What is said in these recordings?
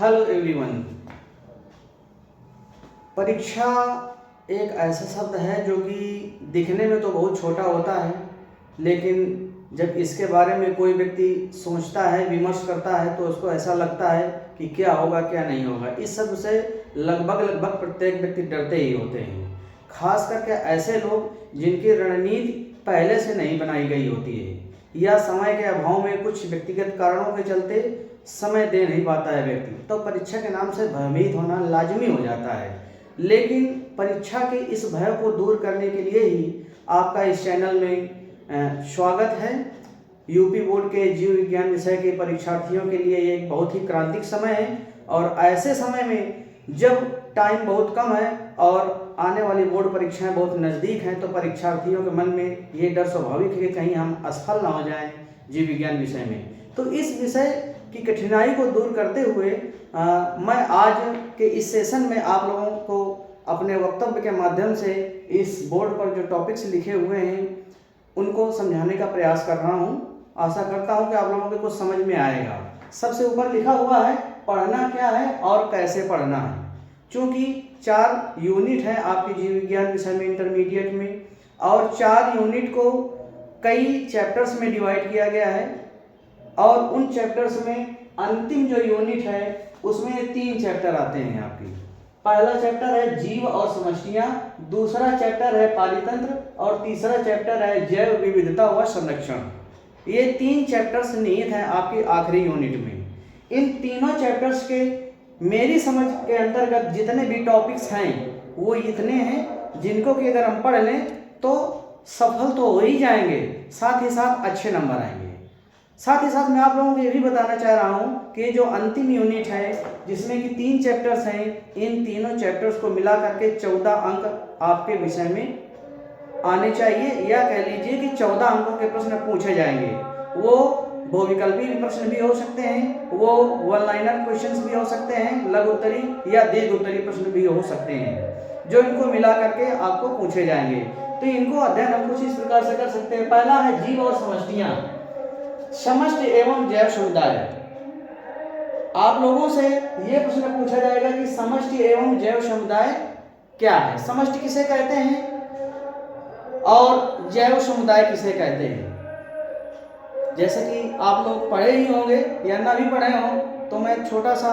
Hello everyone. परीक्षा एक ऐसा शब्द है जो कि दिखने में तो बहुत छोटा होता है, लेकिन जब इसके बारे में कोई व्यक्ति सोचता है, विमर्श करता है, तो उसको ऐसा लगता है कि क्या होगा क्या नहीं होगा। इस शब्द से लगभग प्रत्येक व्यक्ति डरते ही होते हैं, खास करके ऐसे लोग जिनकी रणनीति पहले से नहीं बनाई गई होती है या समय के अभाव में कुछ व्यक्तिगत कारणों के चलते समय दे नहीं पाता है व्यक्ति। तो परीक्षा के नाम से भयभीत होना लाजमी हो जाता है। लेकिन परीक्षा के इस भय को दूर करने के लिए ही आपका इस चैनल में स्वागत है। यूपी बोर्ड के जीव विज्ञान विषय के परीक्षार्थियों के लिए ये एक बहुत ही क्रांतिक समय है, और ऐसे समय में जब टाइम बहुत कम है और आने वाली बोर्ड परीक्षाएं बहुत नज़दीक हैं, तो परीक्षार्थियों के मन में ये डर स्वाभाविक है कि कहीं हम असफल ना हो जाएं जीव विज्ञान विषय में। तो इस विषय की कठिनाई को दूर करते हुए मैं आज के इस सेशन में आप लोगों को अपने वक्तव्य के माध्यम से इस बोर्ड पर जो टॉपिक्स लिखे हुए हैं उनको समझाने का प्रयास कर रहा हूं। आशा करता हूं कि आप लोगों को कुछ समझ में आएगा। सबसे ऊपर लिखा हुआ है पढ़ना क्या है और कैसे पढ़ना है। चूँकि 4 यूनिट है आपके जीव विज्ञान विषय में इंटरमीडिएट में, और 4 यूनिट को कई चैप्टर्स में डिवाइड किया गया है, और उन चैप्टर्स में अंतिम जो यूनिट है उसमें 3 चैप्टर आते हैं आपकी। पहला चैप्टर है जीव और समष्टियां, दूसरा चैप्टर है पारितंत्र, और तीसरा चैप्टर है जैव विविधता व संरक्षण। ये 3 चैप्टर्स निहित हैं आपके आखिरी यूनिट में। इन तीनों चैप्टर्स के मेरी समझ के अंतर्गत जितने भी टॉपिक्स हैं वो इतने हैं जिनको कि अगर हम पढ़ लें तो सफल तो हो ही जाएंगे, साथ ही साथ अच्छे नंबर आएंगे। साथ ही साथ मैं आप लोगों को ये भी बताना चाह रहा हूँ कि जो अंतिम यूनिट है जिसमें कि 3 चैप्टर्स हैं, इन तीनों चैप्टर्स को मिला करके 14 अंक आपके विषय में आने चाहिए, या कह लीजिए कि 14 अंकों के प्रश्न पूछे जाएंगे। वो बहुविकल्पी प्रश्न भी हो सकते हैं, वो वन लाइनर क्वेश्चंस भी हो सकते हैं, लघु उत्तरी या दीर्घ उत्तरी प्रश्न भी हो सकते हैं, जो इनको मिला करके आपको पूछे जाएंगे। तो इनको अध्ययन हम कुछ इस प्रकार से कर सकते हैं। पहला है जीव और समष्टियां, समष्टि एवं जैव समुदाय। आप लोगों से यह प्रश्न पूछा जाएगा कि समष्टि एवं जैव समुदाय क्या है, समष्टि किसे कहते हैं और जैव समुदाय किसे कहते हैं। जैसे कि आप लोग पढ़े ही होंगे या ना भी पढ़े हों, तो मैं छोटा सा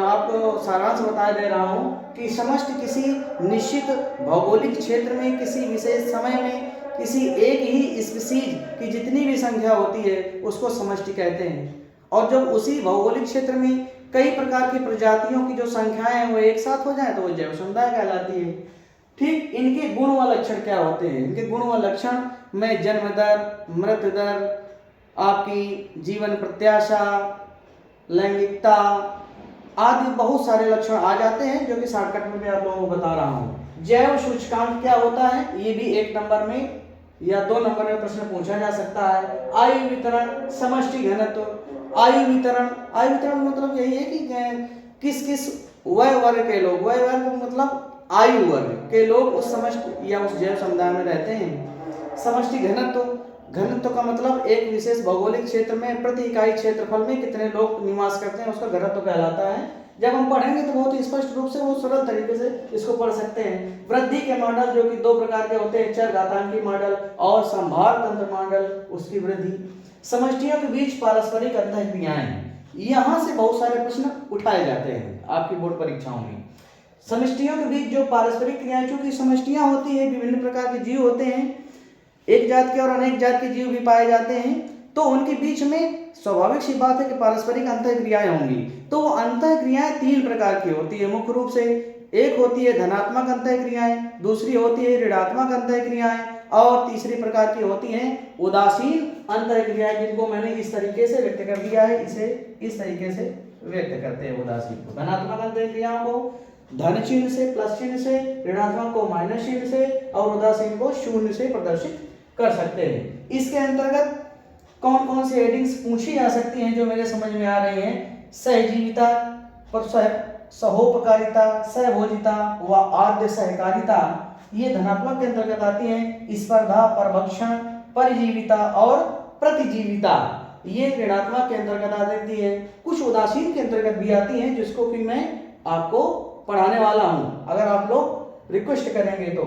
आपको सारांश बता दे रहा हूँ कि समष्टि किसी निश्चित भौगोलिक क्षेत्र में किसी विशेष समय में किसी एक ही स्पीशीज की जितनी भी संख्या होती है उसको समष्टि कहते हैं। और जब उसी भौगोलिक क्षेत्र में कई प्रकार की प्रजातियों की जो संख्याएं हैं वो एक साथ हो जाए तो वो जैव समुदाय कहलाती है। ठीक इनके गुण व लक्षण क्या होते हैं? इनके गुण व लक्षण में जन्म दर, मृत्यु दर, आपकी जीवन प्रत्याशा, लैंगिकता आदि बहुत सारे लक्षण आ जाते हैं, जो कि शॉर्टकट में मैं आप लोगों को बता रहा हूँ। जैव सूचकांक क्या होता है, ये भी 1 नंबर में या 2 नंबर में प्रश्न पूछा जा सकता है। आयु वितरण, समष्टि घनत्व। आयु वितरण मतलब यही है कि किस किस वय वर्ग के लोग, वय वर्ग मतलब आयु वर्ग के लोग उस समष्टि या उस जैव समुदाय में रहते हैं। समष्टि घनत्व का मतलब एक विशेष भौगोलिक क्षेत्र में प्रति इकाई क्षेत्रफल में कितने लोग निवास करते हैं उसका घनत्व कहलाता है। जब हम पढ़ेंगे तो बहुत ही स्पष्ट रूप से, बहुत सरल तरीके से इसको पढ़ सकते हैं। वृद्धि के मॉडल जो कि 2 प्रकार के होते हैं, चरघातांकी मॉडल और संभार तंत्र मॉडल, उसकी वृद्धि। समष्टियों के बीच पारस्परिक अंतःक्रियाएं, यहाँ से बहुत सारे प्रश्न उठाए जाते हैं आपकी बोर्ड परीक्षाओं में। समष्टियों के बीच जो पारस्परिक क्रियाएं, चूंकि समष्टियां होती है, विभिन्न प्रकार के जीव होते हैं, एक जात के और अनेक जात के जीव भी पाए जाते हैं, तो उनके बीच में स्वाभाविक सी बात है कि पारस्परिक अंतःक्रियाएं होंगी। तो वो अंतःक्रियाएं 3 प्रकार की होती है मुख्य रूप से। एक होती है धनात्मक अंतःक्रियाएं, दूसरी होती है ऋणात्मक अंतःक्रियाएं, और तीसरी प्रकार की होती हैं उदासीन अंतःक्रियाएं, जिनको मैंने इस तरीके से व्यक्त कर दिया है। इसे इस तरीके से व्यक्त करते हैं उदासीन को। धनात्मक अंतःक्रियाओं को धन चिन्ह से, प्लस चिन्ह से, ऋणात्मक को माइनस चिन्ह से, और उदासीन को 0 से प्रदर्शित कर सकते हैं। इसके अंतर्गत कौन कौन सी हेडिंग्स पूछी जा सकती हैं जो मेरे समझ में आ रही हैं? सहजीविता, सहोपकारिता, सहभोजिता व आद्य सहकारिता, ये धनात्मक के अंतर्गत आती हैं। स्पर्धा, परभक्षण, परिजीविता और प्रतिजीविता, ये ऋणात्मक के अंतर्गत आ जाती है। कुछ उदासीन के अंतर्गत भी आती हैं, जिसको कि मैं आपको पढ़ाने वाला हूँ, अगर आप लोग रिक्वेस्ट करेंगे तो।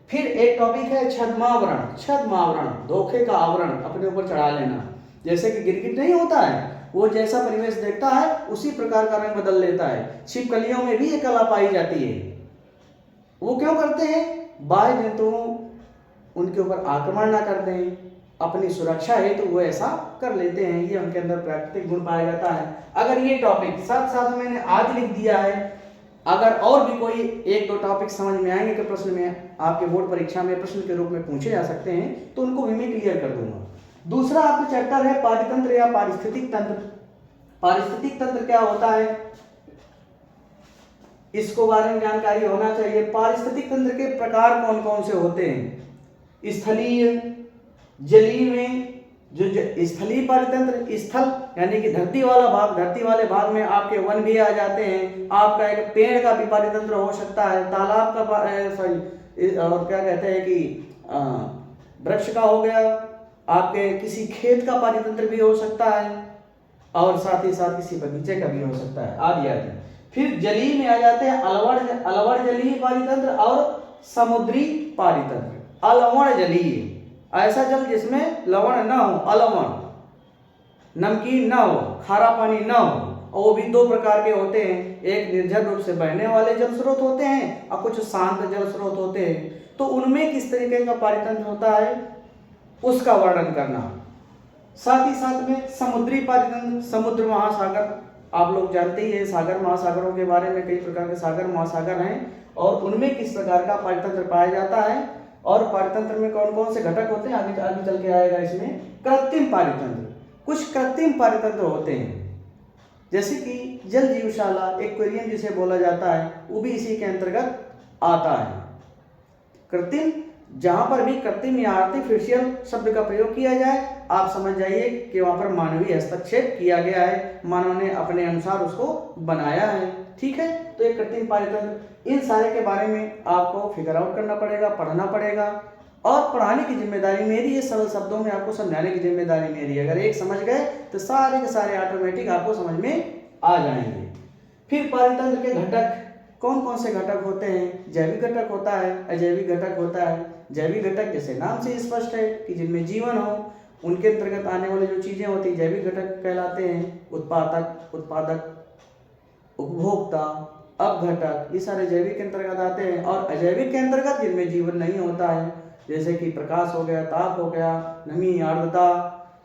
फिर एक टॉपिक है छद्मावरण। छद्मावरण, धोखे का आवरण अपने ऊपर चढ़ा लेना। जैसे कि गिरगिट नहीं होता है, वो जैसा परिवेश देखता है उसी प्रकार का रंग बदल लेता है। छिपकलियों में भी ये कला पाई जाती है। वो क्यों करते हैं? बाह्य जंतुओं उनके ऊपर आक्रमण ना कर दें, अपनी सुरक्षा है तो वो ऐसा कर लेते हैं। ये उनके अंदर प्राकृतिक गुण पाया जाता है। अगर ये टॉपिक साथ साथ मैंने आज लिख दिया है, अगर और भी कोई एक दो टॉपिक समझ में आएंगे कि प्रश्न में आपके बोर्ड परीक्षा में प्रश्न के रूप में पूछे जा सकते हैं, तो उनको भी मैं क्लियर कर दूंगा। दूसरा आपका चैप्टर है पारितंत्र या पारिस्थितिक तंत्र। पारिस्थितिक तंत्र क्या होता है, इसको बारे में जानकारी होना चाहिए। पारिस्थितिक तंत्र के प्रकार कौन कौन से होते हैं? स्थलीय, जलीय में जो स्थलीय पारितंत्र, स्थल यानी कि धरती वाला भाग, धरती वाले भाग में आपके वन भी आ जाते हैं। आपका एक पेड़ का भी पारितंत्र हो सकता है, तालाब का सॉरी और क्या कहते हैं कि वृक्ष का हो गया, आपके किसी खेत का पारितंत्र भी हो सकता है, और साथ ही साथ किसी बगीचे का भी हो सकता है, आदि आदि। फिर जलीय में आ जाते हैं अलवण जलीय पारितंत्र और समुद्री पारितंत्र। अलवण जलीय, ऐसा जल जिसमें लवण ना हो, अलवण, नमकीन ना हो, खारा पानी ना हो। और वो भी दो प्रकार के होते हैं, एक निर्जल रूप से बहने वाले जल स्रोत होते हैं और कुछ शांत जल स्रोत होते हैं। तो उनमें किस तरीके का पारितंत्र होता है उसका वर्णन करना। साथ ही साथ में समुद्री पारितंत्र, समुद्र महासागर आप लोग जानते ही हैं, सागर महासागरों के बारे में, कई प्रकार के सागर महासागर हैं और उनमें किस प्रकार का पारितंत्र पाया जाता है और पारितंत्र में कौन कौन से घटक होते हैं, आगे आगे चल के आएगा। इसमें कृत्रिम पारितंत्र, कुछ कृत्रिम पारितंत्र होते हैं, जैसे कि जल जीवशाला, एक्वेरियम जिसे बोला जाता है, वो भी इसी के अंतर्गत आता है। कृत्रिम, जहां पर भी कृत्रिम या आर्टिफिशियल शब्द का प्रयोग किया जाए, आप समझ जाइए कि वहां पर मानवीय हस्तक्षेप किया गया है, मानव ने अपने अनुसार उसको बनाया है। ठीक है, तो ये कृत्रिम पारितंत्र, इन सारे के बारे में आपको फिगर आउट करना पड़ेगा, पढ़ना पड़ेगा और पढ़ाने की जिम्मेदारी मेरी है। सरल शब्दों में आपको समझाने की जिम्मेदारी मेरी है। अगर एक समझ गए तो सारे के सारे ऑटोमेटिक आपको समझ में आ जाएंगे। फिर पारितंत्र के घटक कौन कौन से घटक होते हैं? जैविक घटक होता है, अजैविक घटक होता है। जैविक घटक जैसे नाम से स्पष्ट है कि जिनमें जीवन हो, उनके अंतर्गत आने वाली जो चीजें होती है जैविक घटक कहलाते हैं। उत्पादक, उपभोक्ता, अपघटक, ये सारे जैविक के अंतर्गत आते हैं। और अजैविक के अंतर्गत जिनमें जीवन नहीं होता है, जैसे कि प्रकाश हो गया, ताप हो गया, नमी, आर्द्रता,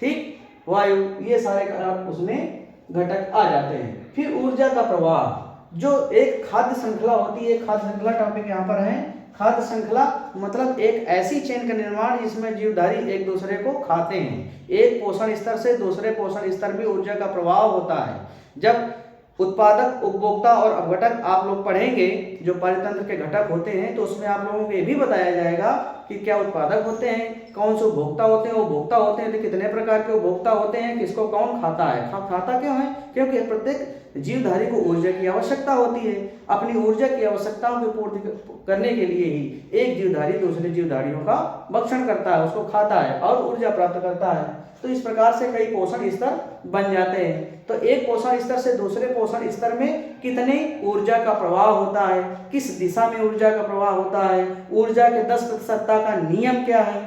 ठीक, वायु, ये सारे उसमें घटक आ जाते हैं। फिर ऊर्जा का प्रवाह, जो एक खाद्य श्रृंखला होती है, खाद्य श्रृंखला टॉपिक यहाँ पर है। खाद्य श्रृंखला मतलब एक ऐसी चेन का निर्माण जिसमें जीवधारी एक दूसरे को खाते हैं। एक पोषण स्तर से दूसरे पोषण स्तर भी ऊर्जा का प्रवाह होता है। जब उत्पादक, उपभोक्ता और अपघटक आप लोग पढ़ेंगे जो पारितंत्र के घटक होते हैं, तो उसमें आप लोगों को ये भी बताया जाएगा कि क्या उत्पादक होते हैं, कौन से उपभोक्ता होते हैं, उपभोक्ता होते हैं तो कितने प्रकार के उपभोक्ता होते हैं, किसको कौन खाता है। खाता क्यों है? क्योंकि प्रत्येक जीवधारी को ऊर्जा की आवश्यकता होती है। अपनी ऊर्जा की आवश्यकताओं की पूर्ति करने के लिए ही एक जीवधारी दूसरे जीवधारियों का भक्षण करता है, उसको खाता है और ऊर्जा प्राप्त करता है। तो इस प्रकार से कई पोषण स्तर बन जाते हैं। तो एक पोषण स्तर से दूसरे पोषण स्तर में कितने ऊर्जा का प्रवाह होता है, किस दिशा में ऊर्जा का प्रवाह होता है, ऊर्जा के 10% का नियम क्या है,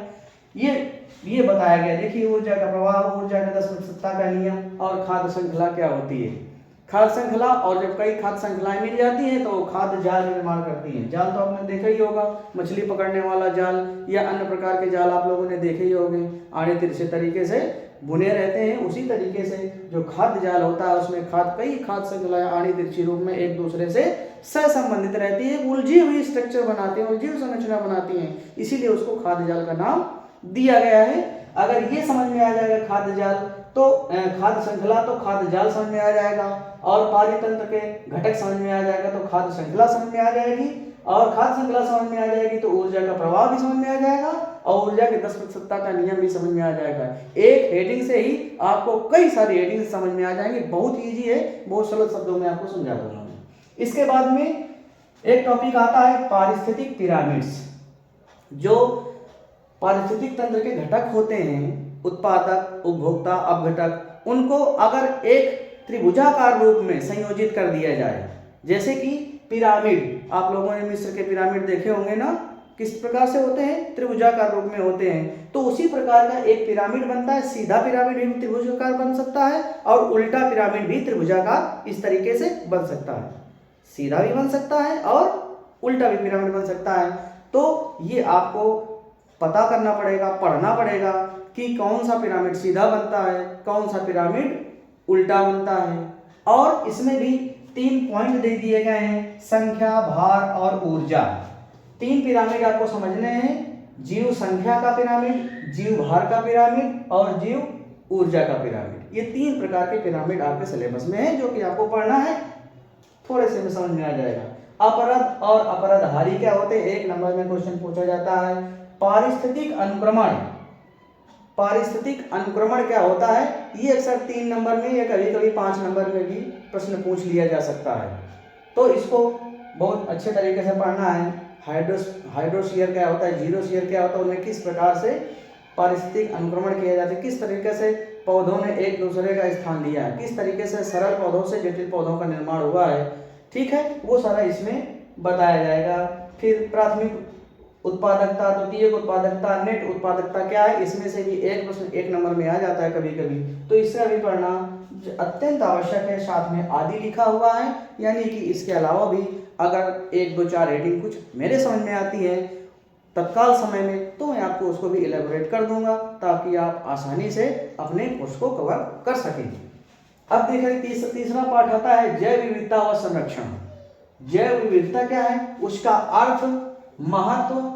ये बताया गया। देखिए, ऊर्जा का प्रवाह, ऊर्जा के 10% का नियम और खाद्य श्रृंखला क्या होती है। खाद्य श्रृंखला, और जब कई खाद्य श्रृंखलाएं मिल जाती हैं तो खाद्य जाल निर्माण करती हैं। जाल तो आपने देखा ही होगा, मछली पकड़ने वाला जाल या अन्य प्रकार के जाल आप लोगों ने देखे ही होंगे, आड़े तिरछे तरीके से बुने रहते हैं। उसी तरीके से जो खाद्य जाल होता है उसमें कई खाद्य श्रृंखलाएं आड़ी तिरछी रूप में एक दूसरे से सहसंबंधित रहती है, उलझी हुई स्ट्रक्चर बनाती हैं, उलझी हुई संरचना बनाती हैं, इसीलिए उसको खाद्य जाल का नाम दिया गया है। अगर ये समझ में आ जाएगा खाद्य जाल तो खाद्य श्रृंखला, तो खाद्य जाल समझ में आ जाएगा, और पारितंत्र के घटक समझ में आ जाएगा तो खाद्य श्रृंखला समझ में आ जाएगी, और खाद्य श्रृंखला समझ में आ जाएगी तो ऊर्जा का प्रवाह भी समझ में आ जाएगा और ऊर्जा के 10% का नियम भी समझ में आ जाएगा। एक हेडिंग से ही आपको कई सारी हेडिंग समझ में आ जाएंगे। बहुत ईजी है, बहुत सरल शब्दों में आपको समझा दूंगा। इसके बाद में एक टॉपिक आता है पारिस्थितिक पिरामिड्स। जो पारिस्थितिक तंत्र के घटक होते हैं, उत्पादक, उपभोक्ता, अपघटक, उनको अगर एक त्रिभुजाकार रूप में संयोजित कर दिया जाए, जैसे कि पिरामिड, आप लोगों ने मिस्र के पिरामिड देखे होंगे ना, किस प्रकार से होते हैं, त्रिभुजाकार रूप में होते हैं। तो उसी प्रकार का एक पिरामिड बनता है, सीधा पिरामिड भी त्रिभुजाकार बन सकता है और उल्टा पिरामिड भी त्रिभुजाकार इस तरीके से बन सकता है, सीधा भी बन सकता है और उल्टा भी पिरामिड बन सकता है। तो ये आपको पता करना पड़ेगा, पढ़ना पड़ेगा कि कौन सा पिरामिड सीधा बनता है, कौन सा पिरामिड उल्टा बनता है। और इसमें भी 3 पॉइंट दे दिए गए हैं, संख्या, भार और ऊर्जा। 3 पिरामिड आपको समझने हैं, जीव संख्या का पिरामिड, जीव भार का पिरामिड और जीव ऊर्जा का पिरामिड। ये 3 प्रकार के पिरामिड आपके सिलेबस में है, जो कि आपको पढ़ना है, थोड़े से में समझ में आ जाएगा। अपरद और अपरदहारी क्या होते हैं, 1 नंबर में क्वेश्चन पूछा जाता है। पारिस्थितिक अनुक्रमण, पारिस्थितिक अनुक्रमण क्या होता है, ये अक्सर 3 नंबर में या कभी कभी 5 नंबर में भी प्रश्न पूछ लिया जा सकता है। तो इसको बहुत अच्छे तरीके से पढ़ना है। हाइड्रोस्फीयर क्या होता है, जीरोस्फीयर क्या होता है, उनमें किस प्रकार से पारिस्थितिक अनुक्रमण किया जाता है, किस तरीके से पौधों ने एक दूसरे का स्थान लिया है, किस तरीके से सरल पौधों से जटिल पौधों का निर्माण हुआ है, ठीक है, वो सारा इसमें बताया जाएगा। फिर प्राथमिक उत्पादकता, द्वितीयक उत्पादकता, नेट उत्पादकता क्या है, इसमें से भी एक प्रश्न 1 नंबर में आ जाता है कभी कभी, तो इसका भी पढ़ना अत्यंत आवश्यक है। साथ में आदि लिखा हुआ है, यानी कि इसके अलावा भी अगर 1, 2, 4 हेडिंग कुछ मेरे समझ में आती है तत्काल समय में, तो मैं आपको उसको भी इलेबोरेट कर दूंगा, ताकि आप आसानी से अपने कोर्स को कवर कर सकें। अब देखिए तीसरा पाठ आता है जैव विविधता व संरक्षण। जैव विविधता क्या है, उसका अर्थ, महत्व।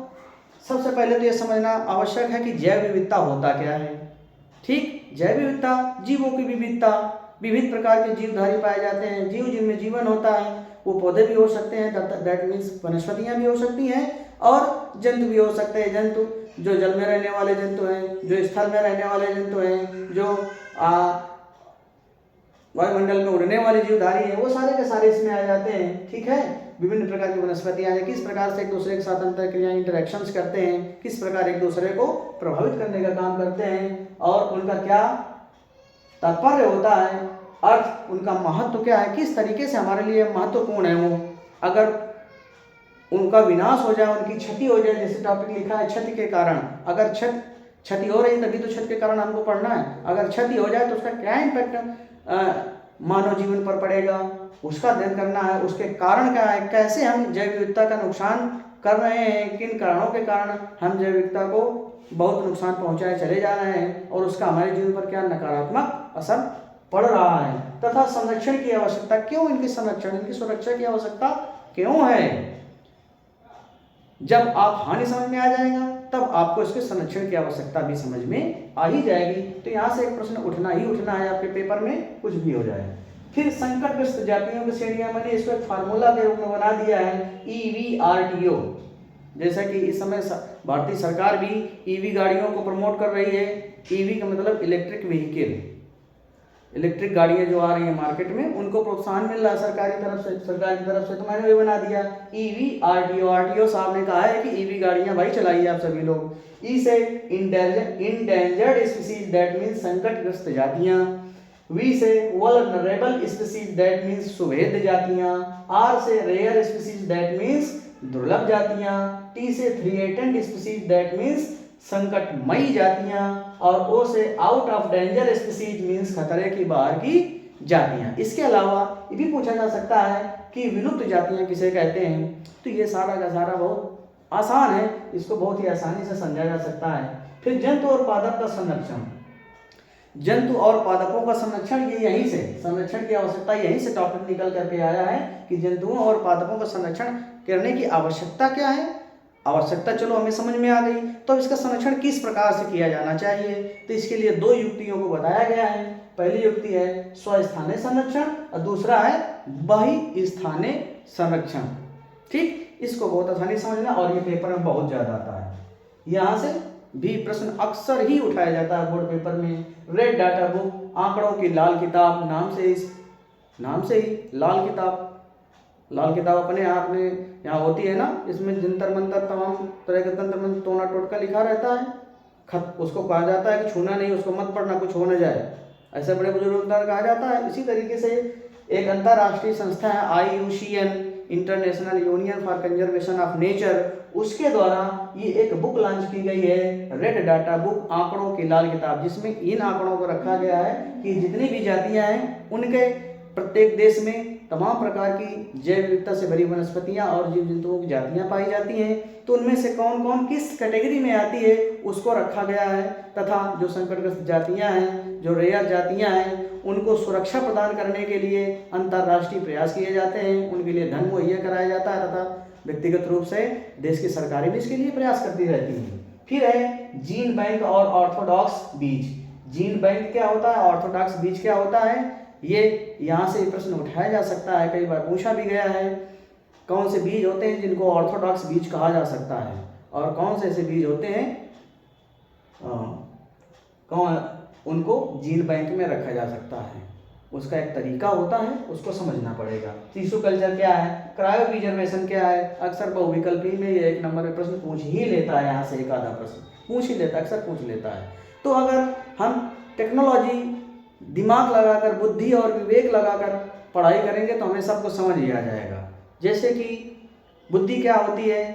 सबसे पहले तो यह समझना आवश्यक है कि जैव विविधता होता क्या है। ठीक, जैव विविधता जीवों की विविधता, विविध प्रकार के जीवधारी पाए जाते हैं, जीव जिनमें जीवन होता है, वो पौधे भी हो सकते हैं, दैट मीन्स वनस्पतियां भी हो सकती हैं, और जंतु भी हो सकते हैं। जंतु जो जल में रहने वाले जंतु हैं, जो स्थल में रहने वाले जंतु हैं, जो वायुमंडल में उड़ने वाले जीवधारी हैं, वो सारे के सारे इसमें आ जाते हैं। ठीक है, विभिन्न प्रकार की वनस्पतियां हैं, किस प्रकार से एक दूसरे के साथ अंतर क्रिया इंटरेक्शंस करते हैं, किस प्रकार एक दूसरे को प्रभावित करने का काम करते हैं, और उनका क्या तात्पर्य होता है, अर्थ, उनका महत्व क्या है, किस तरीके से हमारे लिए महत्वपूर्ण है वो। अगर उनका विनाश हो जाए, उनकी क्षति हो जाए, जैसे टॉपिक लिखा है क्षति के कारण, अगर क्षति हो रही तभी तो क्षति के कारण हमको पढ़ना है। अगर क्षति हो जाए तो उसका क्या इम्पैक्ट मानव जीवन पर पड़ेगा, उसका अध्ययन करना है। उसके कारण क्या है, कैसे हम जैव विविधता का नुकसान कर रहे हैं, किन कारणों के कारण हम जैव विविधता को बहुत नुकसान पहुंचाए चले जा रहे हैं, और उसका हमारे जीवन पर क्या नकारात्मक असर पड़ रहा है, तथा संरक्षण की आवश्यकता क्यों, इनकी संरक्षण, इनकी सुरक्षा की आवश्यकता क्यों है। जब आप हानि समझ में आ जाएगा, तब आपको इसके संरक्षण की आवश्यकता भी समझ में आ ही जाएगी। तो यहाँ से एक प्रश्न उठना ही उठना है आपके पेपर में, कुछ भी हो जाए। फिर संकटग्रस्त जातियों की श्रेणियां, मैंने इसको एक फार्मूला के रूप में बना दिया है, EVRTO। जैसा कि इस समय भारतीय सरकार भी ईवी गाड़ियों को प्रमोट कर रही है। ईवी का मतलब इलेक्ट्रिक व्हीकल, इलेक्ट्रिक गाड़ियां जो आ रही हैं मार्केट में, उनको प्रोत्साहन मिल रहा है सरकार की तरफ से। तो मैंने भी बना दिया EVRTO। आरटीओ साहब ने कहा है कि ईवी गाड़ियां भाई चलाइए आप सभी लोग। ई से इंडेंजर्ड स्पीसीज, दैट मीन्स संकटग्रस्त जातियां। वी से वल्नरेबल स्पीसीज, दैट मीन्स सुभेद्य जातियां। आर से रेयर स्पीसीज, दैट मीन्स दुर्लभ जातियां। टी से थ्रेटेंड स्पीसीज, दैट मीन्स संकटमयी जातियां। और ओ से out of danger species, means खतरे की बाहर की जातियां। इसके अलावा ये भी पूछा जा सकता है कि विलुप्त जातियां किसे कहते हैं। तो ये सारा का सारा बहुत आसान है, इसको बहुत ही आसानी से समझा जा सकता है। फिर जंतु और पादप का संरक्षण, जंतु और पादपों का संरक्षण, ये यहीं से संरक्षण की आवश्यकता, यहीं से टॉपिक निकल करके आया है कि जंतुओं और पादपों का संरक्षण करने की आवश्यकता क्या है। आवश्यकता चलो हमें समझ में आ गई, तो इसका संरक्षण किस प्रकार से किया जाना चाहिए। तो इसके लिए 2 युक्तियों को बताया गया है। पहली युक्ति है स्वस्थानीय संरक्षण और दूसरा है बहिस्थानीय संरक्षण। ठीक, इसको बहुत आसानी समझना, और ये पेपर में बहुत ज्यादा आता है। यहाँ से भी प्रश्न अक्सर ही उठाया जाता है बोर्ड पेपर में। रेड डाटा बुक, आंकड़ों की लाल किताब, नाम से ही लाल किताब अपने आप में यहाँ होती है ना, इसमें जंतर मंतर तमाम तरह के तंत्र मंत्र टोना टोटका लिखा रहता है। खत उसको कहा जाता है कि छूना नहीं, उसको मत पढ़ना, कुछ हो न जाए। ऐसे बड़े बुजुर्गों द्वारा कहा जाता है। इसी तरीके से एक अंतर्राष्ट्रीय संस्था है IUCN, international union for conservation of nature, उसके द्वारा ये एक बुक लॉन्च की गई है, रेड डाटा बुक, आंकड़ों की लाल किताब, जिसमें इन आंकड़ों को रखा गया है कि जितनी भी जातियां हैं उनके प्रत्येक देश में तमाम प्रकार की जैव विविधता से भरी वनस्पतियां और जीव जंतुओं की जातियां पाई जाती हैं, तो उनमें से कौन कौन किस कैटेगरी में आती है उसको रखा गया है, तथा जो संकटग्रस्त जातियां हैं, जो रेयर जातियां हैं, उनको सुरक्षा प्रदान करने के लिए अंतर्राष्ट्रीय प्रयास किए जाते हैं, उनके लिए धन मुहैया कराया जाता है, तथा व्यक्तिगत रूप से देश की सरकारें भी इसके लिए प्रयास करती रहती हैं। फिर है जीन बैंक और ऑर्थोडॉक्स बीज। जीन बैंक क्या होता है, ऑर्थोडॉक्स बीज क्या होता है, ये यहाँ से प्रश्न उठाया जा सकता है, कई बार पूछा भी गया है। कौन से बीज होते हैं जिनको ऑर्थोडॉक्स बीज कहा जा सकता है, और कौन से ऐसे बीज होते हैं कौन उनको जीन बैंक में रखा जा सकता है, उसका एक तरीका होता है, उसको समझना पड़ेगा। टिश्यू कल्चर क्या है, क्रायो प्रिजर्वेशन क्या है, अक्सर बहुविकल्पी में ये 1 नंबर में प्रश्न पूछ ही लेता है, यहाँ से एक आधा प्रश्न पूछ ही लेता है, अक्सर पूछ लेता है। तो अगर हम टेक्नोलॉजी दिमाग लगाकर, बुद्धि और विवेक लगाकर पढ़ाई करेंगे तो हमें सब कुछ समझ ही आ जाएगा। जैसे कि बुद्धि क्या होती है,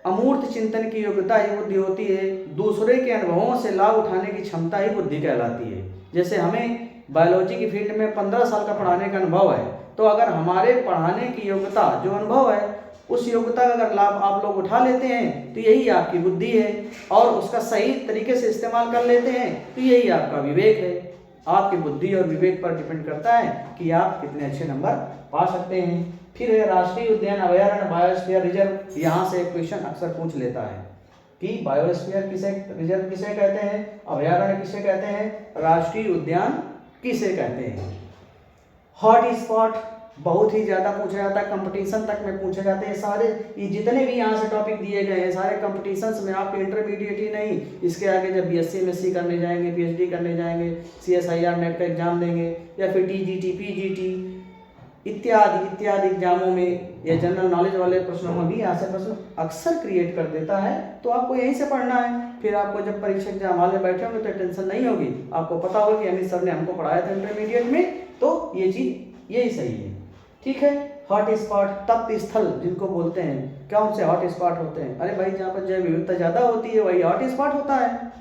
अमूर्त चिंतन की योग्यता ही बुद्धि होती है, दूसरे के अनुभवों से लाभ उठाने की क्षमता ही बुद्धि कहलाती है। जैसे हमें बायोलॉजी की फील्ड में 15 साल का पढ़ाने का अनुभव है, तो अगर हमारे पढ़ाने की योग्यता जो अनुभव है, उस योग्यता का अगर लाभ आप लोग उठा लेते हैं तो यही आपकी बुद्धि है, और उसका सही तरीके से इस्तेमाल कर लेते हैं तो यही आपका विवेक है। आपकी बुद्धि और विवेक पर डिपेंड करता है कि आप कितने अच्छे नंबर पा सकते हैं। फिर है राष्ट्रीय उद्यान, अभयारण्य, बायोस्फीयर रिजर्व। यहाँ से एक क्वेश्चन अक्सर पूछ लेता है कि बायोस्फीयर किसे, रिजर्व किसे कहते हैं, अभयारण्य किसे कहते हैं, राष्ट्रीय उद्यान किसे कहते हैं। हॉट स्पॉट बहुत ही ज़्यादा पूछा जाता है, कंपटीशन तक में पूछे जाते हैं सारे। ये जितने भी यहाँ से टॉपिक दिए गए हैं सारे कंपटीशंस में, आपके इंटरमीडिएट ही नहीं, इसके आगे जब BSc MSc करने जाएंगे, PhD करने जाएंगे, CSIR नेट का एग्जाम देंगे, या फिर TGT PGT इत्यादि इत्यादि एग्जामों में, या जनरल नॉलेज वाले प्रश्नों में भी यहाँ से प्रश्न अक्सर क्रिएट कर देता है। तो आपको यहीं से पढ़ना है, फिर आपको जब परीक्षा एग्जाम हॉल में बैठे होंगे तो टेंशन नहीं होगी, आपको पता होगा कि अमित सर ने हमको पढ़ाया था इंटरमीडिएट में, तो ये चीज़ यही सही है। ठीक है। हॉट स्पॉट, तप्त स्थल जिनको बोलते हैं, कौन से हॉट स्पॉट होते हैं, अरे भाई जहाँ पर जैव विविधता ज़्यादा होती है वही हॉट स्पॉट होता है।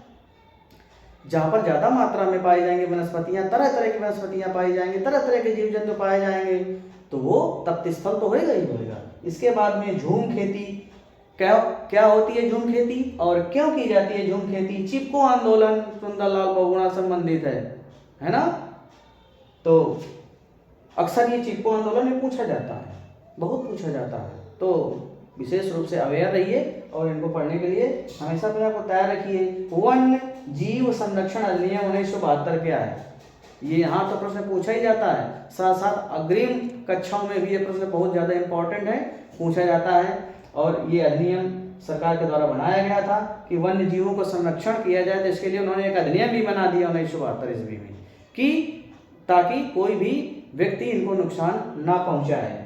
जहाँ पर ज़्यादा मात्रा में पाई जाएंगी वनस्पतियाँ, तरह तरह की वनस्पतियाँ पाई जाएंगी, तरह तरह के जीव जंतु पाए जाएंगे, तो वो तप्त स्थल तो होएगा ही होएगा। इसके बाद में झूम खेती, क्या होती है झूम खेती और क्यों की जाती है झूम खेती। चिपको आंदोलन सुंदरलाल बहुगुणा संबंधित है ना। तो अक्सर ये चिपको आंदोलन में पूछा जाता है, बहुत पूछा जाता है, तो विशेष रूप से अवेयर रहिए और इनको पढ़ने के लिए हमेशा अपने आप को तैयार रखिए। वन्य जीव संरक्षण अधिनियम 1972 क्या है, ये यहाँ तो प्रश्न पूछा ही जाता है, साथ साथ अग्रिम कक्षाओं में भी ये प्रश्न बहुत ज़्यादा इंपॉर्टेंट है, पूछा जाता है। और ये अधिनियम सरकार के द्वारा बनाया गया था कि वन्य जीवों को संरक्षण किया जाए, तो इसके लिए उन्होंने एक अधिनियम भी बना दिया 1972 ईस्वी में, कि ताकि कोई भी व्यक्ति इनको नुकसान ना पहुंचाए।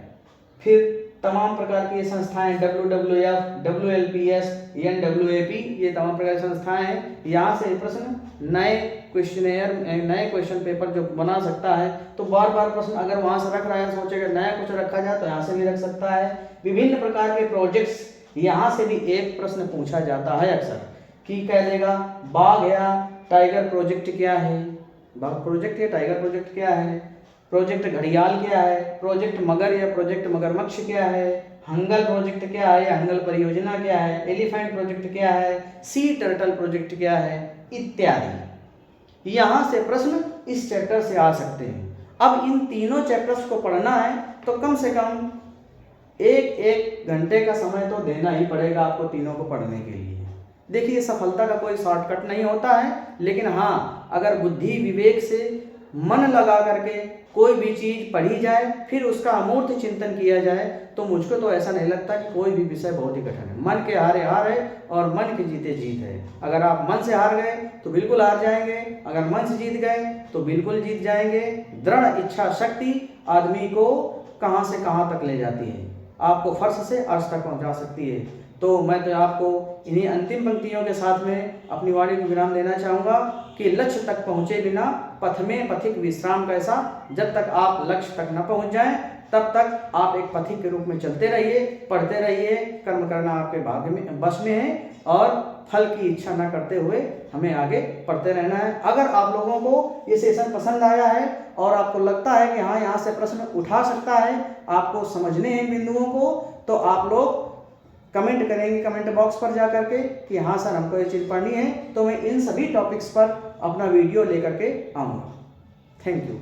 फिर तमाम प्रकार की संस्थाएं WWF, WLPS, NWAP, ये तमाम प्रकार की संस्थाएं हैं। यहाँ से प्रश्न नए क्वेश्चनेयर, नए क्वेश्चन पेपर जो बना सकता है, तो बार बार प्रश्न अगर वहाँ से रख रहा है, सोचेगा नया कुछ रखा जाए तो यहाँ से भी रख सकता है। विभिन्न प्रकार के प्रोजेक्ट्स, यहाँ से भी एक प्रश्न पूछा जाता है अक्सर, कि कह देगा बाघ या टाइगर प्रोजेक्ट क्या है, बाघ प्रोजेक्ट या टाइगर प्रोजेक्ट क्या है, प्रोजेक्ट घड़ियाल क्या है, प्रोजेक्ट मगर या प्रोजेक्ट मगरमच्छ क्या है, हंगल प्रोजेक्ट क्या है या हंगल परियोजना क्या है, एलिफेंट प्रोजेक्ट क्या है, सी टर्टल प्रोजेक्ट क्या है, इत्यादि। यहाँ से प्रश्न इस चैप्टर से आ सकते हैं। अब इन तीनों चैप्टर्स को पढ़ना है तो कम से कम एक घंटे का समय तो देना ही पड़ेगा आपको तीनों को पढ़ने के लिए। देखिए, सफलता का कोई शॉर्टकट नहीं होता है, लेकिन हाँ, अगर बुद्धि विवेक से मन लगा करके कोई भी चीज़ पढ़ी जाए, फिर उसका अमूर्त चिंतन किया जाए, तो मुझको तो ऐसा नहीं लगता कि कोई भी विषय बहुत ही कठिन है। मन के हारे हार है और मन के जीते जीत है। अगर आप मन से हार गए तो बिल्कुल हार जाएंगे, अगर मन से जीत गए तो बिल्कुल जीत जाएंगे। दृढ़ इच्छा शक्ति आदमी को कहाँ से कहाँ तक ले जाती है, आपको फर्श से अर्श तक पहुँचा सकती है। तो मैं तो आपको इन्हीं अंतिम पंक्तियों के साथ में अपनी वाणी को विराम देना चाहूँगा कि लक्ष्य तक पहुँचे बिना पथ में पथिक विश्राम कैसा, जब तक आप लक्ष्य तक न पहुंच जाएं तब तक आप एक पथिक के रूप में चलते रहिए, पढ़ते रहिए। कर्म करना आपके भाग्य में बस में है और फल की इच्छा न करते हुए हमें आगे पढ़ते रहना है। अगर आप लोगों को ये सेशन पसंद आया है और आपको लगता है कि हाँ यहाँ से प्रश्न उठा सकता है, आपको समझने हैं बिंदुओं को, तो आप लोग कमेंट करेंगे कमेंट बॉक्स पर जा करके कि हाँ सर हमको ये चीज़ पढ़नी है, तो मैं इन सभी टॉपिक्स पर अपना वीडियो लेकर के आऊँगा। Thank you.